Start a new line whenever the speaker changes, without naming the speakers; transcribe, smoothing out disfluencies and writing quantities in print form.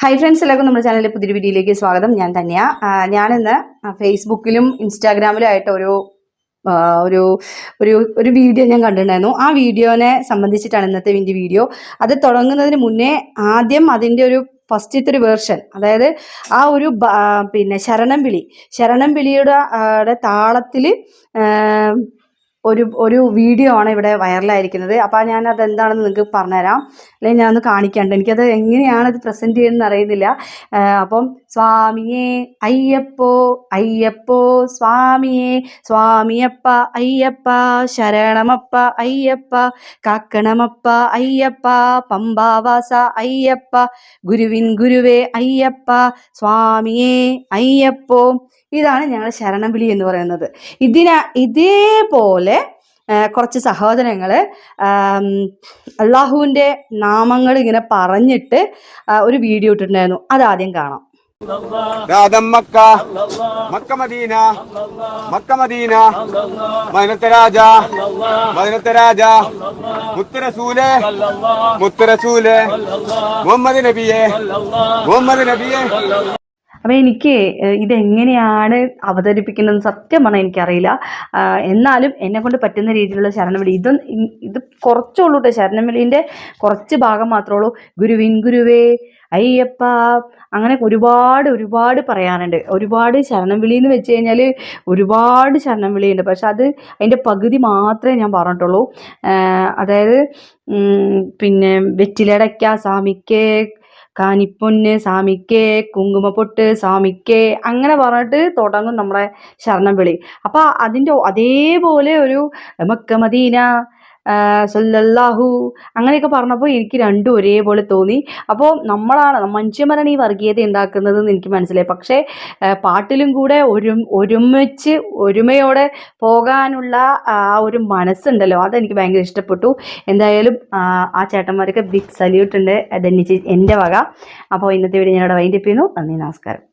Hi friends, എല്ലാവർക്കും നമ്മുടെ ചാനലിലെ പുതിയൊരു വീഡിയോയിലേക്ക് സ്വാഗതം. ഞാൻ തന്നെയാണ്. ഞാനിന്ന് ഫേസ്ബുക്കിലും ഇൻസ്റ്റാഗ്രാമിലും ആയിട്ട് ഒരു ഒരു ഒരു ഒരു വീഡിയോ ഞാൻ കണ്ടിട്ടുണ്ടായിരുന്നു. ആ വീഡിയോനെ സംബന്ധിച്ചിട്ടാണ് ഇന്നത്തെ വീഡിയോ. അത് തുടങ്ങുന്നതിന് മുന്നേ ആദ്യം അതിൻ്റെ ഒരു ഫസ്റ്റത്തെ ഒരു വേർഷൻ, അതായത് ആ ഒരു പിന്നെ ശരണം വിളിയുടെ താളത്തിൽ ഒരു വീഡിയോ ആണ് ഇവിടെ വൈറലായിരിക്കുന്നത്. അപ്പോൾ ഞാൻ അതെന്താണെന്ന് നിങ്ങൾക്ക് പറഞ്ഞുതരാം, അല്ലെങ്കിൽ ഞാനൊന്ന് കാണിക്കാണ്ട്. എനിക്കത് എങ്ങനെയാണ് അത് പ്രസൻറ്റ് ചെയ്യുന്നതെന്ന് അറിയുന്നില്ല. അപ്പം സ്വാമിയേ അയ്യപ്പോ അയ്യപ്പോ സ്വാമിയേ സ്വാമിയപ്പ അയ്യപ്പ ശരണമപ്പ അയ്യപ്പ കാക്കണമപ്പ അയ്യപ്പ പമ്പാവാസ അയ്യപ്പ ഗുരുവിൻ ഗുരുവേ അയ്യപ്പ സ്വാമിയേ അയ്യപ്പോ. ഇതാണ് ഞങ്ങൾ ശരണം വിളി എന്ന് പറയുന്നത്. ഇതേപോലെ കുറച്ച് സഹോദരങ്ങൾ അള്ളാഹുവിൻ്റെ നാമങ്ങൾ ഇങ്ങനെ പറഞ്ഞിട്ട് ഒരു വീഡിയോ ഇട്ടിട്ടുണ്ടായിരുന്നു. അതാദ്യം കാണാം.
Mecca Mecca Medina Mecca Medina മദീനത്തെ രാജ മുത്തുറസൂലേ മുഹമ്മദ് നബിയെ
അപ്പോൾ എനിക്ക് ഇതെങ്ങനെയാണ് അവതരിപ്പിക്കുന്നത് സത്യം പറഞ്ഞാൽ എനിക്കറിയില്ല. എന്നാലും എന്നെക്കൊണ്ട് പറ്റുന്ന രീതിയിലുള്ള ശരണവിളി ഇത് കുറച്ചുള്ളൂ കേട്ടോ. ശരണവിളീൻ്റെ കുറച്ച് ഭാഗം മാത്രമേ ഉള്ളൂ. ഗുരുവിൻ ഗുരുവേ അയ്യപ്പ, അങ്ങനെ ഒരുപാട് പറയാനുണ്ട്. ഒരുപാട് ശരണം വിളി എന്ന് വെച്ച് കഴിഞ്ഞാൽ ഒരുപാട് ശരണം വിളിയുണ്ട്. പക്ഷെ അതിൻ്റെ പകുതി മാത്രമേ ഞാൻ പറഞ്ഞിട്ടുള്ളൂ. അതായത് പിന്നെ വെറ്റിലടയ്ക്ക സ്വാമിക്ക്, കാനിപ്പൊന്ന് സ്വാമിക്ക്, കുങ്കുമപ്പൊട്ട് സ്വാമിക്ക്, അങ്ങനെ പറഞ്ഞിട്ട് തുടങ്ങും നമ്മുടെ ശരണം വിളി. അപ്പോൾ അതിൻ്റെ അതേപോലെ ഒരു മക്ക മദീന സല്ലല്ലാഹു അങ്ങനെയൊക്കെ പറഞ്ഞപ്പോൾ എനിക്ക് രണ്ടും ഒരേപോലെ തോന്നി. അപ്പോൾ മനുഷ്യന്മാരാണ് ഈ വർഗീയത ഉണ്ടാക്കുന്നതെന്ന് എനിക്ക് മനസ്സിലായി. പക്ഷേ പാട്ടിലും കൂടെ ഒരുമിച്ച് ഒരുമയോടെ പോകാനുള്ള ആ ഒരു മനസ്സുണ്ടല്ലോ, അതെനിക്ക് ഭയങ്കര ഇഷ്ടപ്പെട്ടു. എന്തായാലും ആ ചേട്ടന്മാർക്ക് ബിഗ് സല്യൂട്ട് ഉണ്ട്. അതെന്നെ എൻ്റെ വക. അപ്പോൾ ഇന്നത്തെ വീഡിയോ ഞാനിവിടെ വൈൻഡപ്പ് ചെയ്യുന്നു. നന്ദി, നമസ്കാരം.